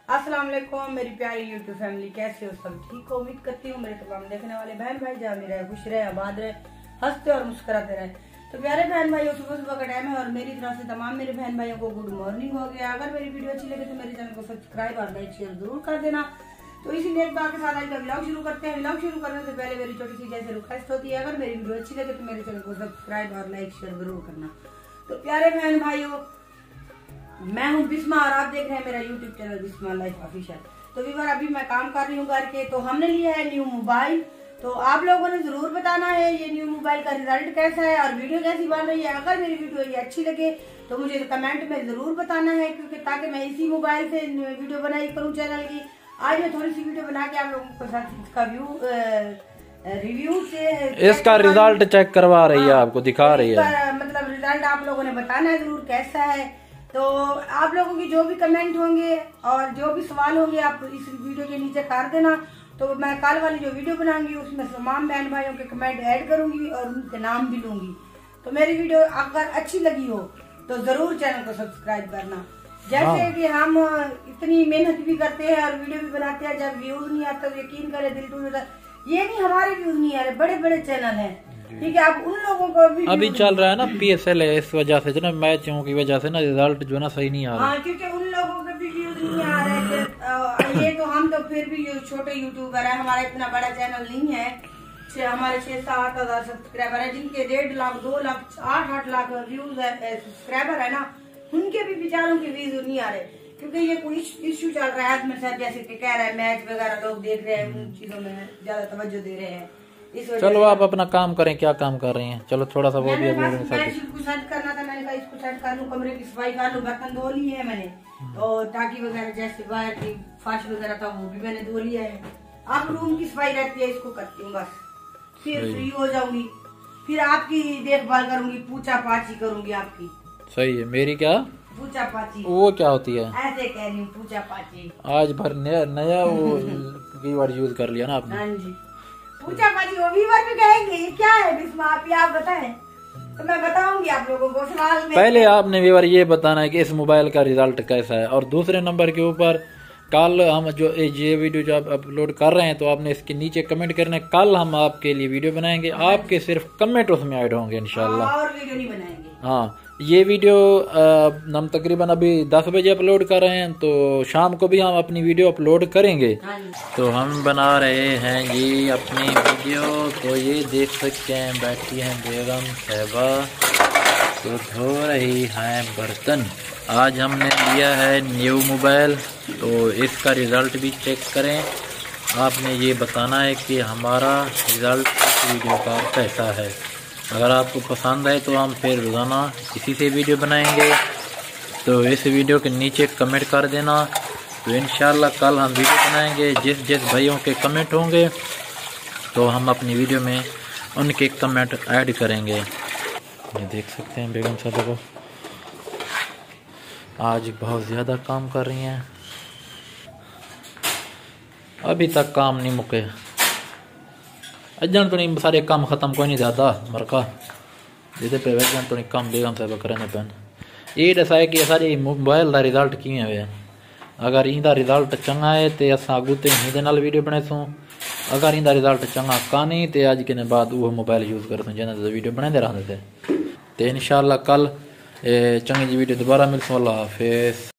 अस्सलाम वालेकुम मेरी प्यारी यूट्यूब फैमिली, कैसे हो सब? ठीक हो? उम्मीद करती हूँ मेरे तमाम देखने वाले बहन भाई जहाँ भी रहे, खुश रहे, आबाद रहे, हंसते और मुस्कुराते रहे। तो प्यारे बहन भाइयों, सुबह सुबह का टाइम है और मेरी तरफ से तमाम मेरे बहन भाइयों को गुड मॉर्निंग हो गया। अगर मेरी वीडियो अच्छी लगे तो मेरे चैनल को सब्सक्राइब और लाइक शेयर जरूर कर देना। तो इसी नेक बात के साथ आज का व्लॉग शुरू करते हैं। व्लॉग शुरू करने से पहले मेरी छोटी सी जैसे रिक्वेस्ट होती है, अगर मेरी वीडियो अच्छी लगे तो मेरे चैनल को सब्सक्राइब और लाइक शेयर जरूर करना। तो प्यारे बहन भाइयों, मैं हूँ बिस्मा और आप देख रहे हैं मेरा YouTube channel Bisma life official. तो वीवर अभी मैं काम कर रही हूँ घर के, तो हमने लिया है न्यू मोबाइल। तो आप लोगों ने जरूर बताना है ये न्यू मोबाइल का रिजल्ट कैसा है और वीडियो कैसी बन रही है। अगर मेरी वीडियो ये अच्छी लगे तो मुझे कमेंट में जरूर बताना है, क्योंकि ताकि मैं इसी मोबाइल से वीडियो बनाई करूँ चैनल की। आज मैं थोड़ी सी वीडियो बना के आप लोगों के साथ इसका रिव्यू से इसका रिजल्ट चेक करवा रही है, आपको दिखा रही है। मतलब रिजल्ट आप लोगों ने बताना है जरूर कैसा है। तो आप लोगों की जो भी कमेंट होंगे और जो भी सवाल होंगे आप इस वीडियो के नीचे कर देना। तो मैं कल वाली जो वीडियो बनाऊंगी उसमें तमाम बहन भाइयों के कमेंट ऐड करूंगी और उनके नाम भी लूंगी। तो मेरी वीडियो अगर अच्छी लगी हो तो जरूर चैनल को सब्सक्राइब करना। जैसे कि हम इतनी मेहनत भी करते हैं और वीडियो भी बनाते हैं, जब व्यूज नहीं आता तो यकीन करें दिल टूट जाता है। ये नहीं हमारे व्यूज नहीं आ रहे, बड़े बड़े चैनल हैं, ठीक है। आप उन लोगों को भी अभी चल रहा है ना PSL है, इस वजह से जो ना मैचों की वजह से ना रिजल्ट जो ना सही नहीं आ रहा। हाँ, क्योंकि उन लोगों के भी व्यूज नहीं आ रहे। ये तो हम तो फिर भी छोटे यूट्यूबर है, हमारा इतना बड़ा चैनल नहीं है। हमारे 6-7 हजार सब्सक्राइबर है, जिनके 1.5 लाख 2 लाख 8 लाख व्यूज है, सब्सक्राइबर है ना, उनके भी बेचारों के व्यूज नहीं आ रहे, क्योंकि ये कोई इश्यू चल रहा है मेरे साथ। जैसे कि कह रहा है मैच वगैरह लोग देख रहे हैं, उन चीजों में ज्यादा तवज्जो दे रहे हैं। चलो आप अपना काम करें, क्या काम कर रही हैं? चलो थोड़ा सा वो भी इसको सेट करना था, मैंने कहा इसको सेट कर लूं, कमरे की सफाई कर लूं, बर्तन धो लिए है मैंने, और टाकी वगैरह जैसे बाहर की फर्श वगैरह था वो भी मैंने धो लिया है। अब रूम की सफाई रहती है, इसको करती हूँ बस, फिर फ्री हो जाऊंगी, फिर आपकी देखभाल करूंगी, पूछा पाछी करूंगी आपकी। सही है। मेरी क्या पूछा पाछी? वो क्या होती है? ऐसे कह रही हूँ, पूछा पाछी। आज भर नया वो कीवर्ड यूज कर लिया ना आपने। हाँ जी, पूछा पाछी वो व्यूअर भी कहेंगे ये क्या है बिस्मा, आप बताएं तो मैं बताऊंगी आप लोगों को सवाल में। पहले आपने व्यूअर ये बताना है कि इस मोबाइल का रिजल्ट कैसा है, और दूसरे नंबर के ऊपर कल हम जो ये वीडियो जो आप अपलोड कर रहे हैं तो आपने इसके नीचे कमेंट करना है। कल हम आपके लिए वीडियो बनाएंगे, आपके सिर्फ कमेंट उसमें ऐड होंगे इंशाल्लाह। और वीडियो नहीं बनाएंगे। हाँ, ये वीडियो हम तकरीबन अभी 10 बजे अपलोड कर रहे हैं, तो शाम को भी हम अपनी वीडियो अपलोड करेंगे। तो हम बना रहे हैं ये अपनी वीडियो, तो ये देख सकते हैं बैठी हैं बेगम साहिबा, तो धो रही हैं बर्तन। आज हमने लिया है न्यू मोबाइल, तो इसका रिज़ल्ट भी चेक करें। आपने ये बताना है कि हमारा रिज़ल्ट इस वीडियो का कैसा है। अगर आपको पसंद है तो हम फिर रोज़ाना इसी से वीडियो बनाएंगे, तो इस वीडियो के नीचे कमेंट कर देना। तो इंशाल्लाह कल हम वीडियो बनाएंगे, जिस जिस भाइयों के कमेंट होंगे तो हम अपनी वीडियो में उनके कमेंट ऐड करेंगे। ये देख सकते हैं बेगम साहब को आज बहुत ज़्यादा काम कर रही हैं, अभी तक काम नहीं मुके। अजन तो नहीं सारे काम खत्म कोई नहीं ज़्यादा मरका जिसे पे वजन तो नहीं काम बेगम साहब करने पैन। ये दसा है कि सारे मोबाइल का रिजल्ट किए हुए, अगर इंदा रिजल्ट चंगा है तो असा अगू तो हिंदे नाल वीडियो बनासूँ, अगर इंदा रिजल्ट चंगा कानी तो अज के बाद वो मोबाइल यूज़ करते जिन्हें वीडियो बनाते रहते थे। तो इंशाल्लाह कल चंगी जी वीडियो दोबारा मिलसूँ। अल्लाह हाफिज़।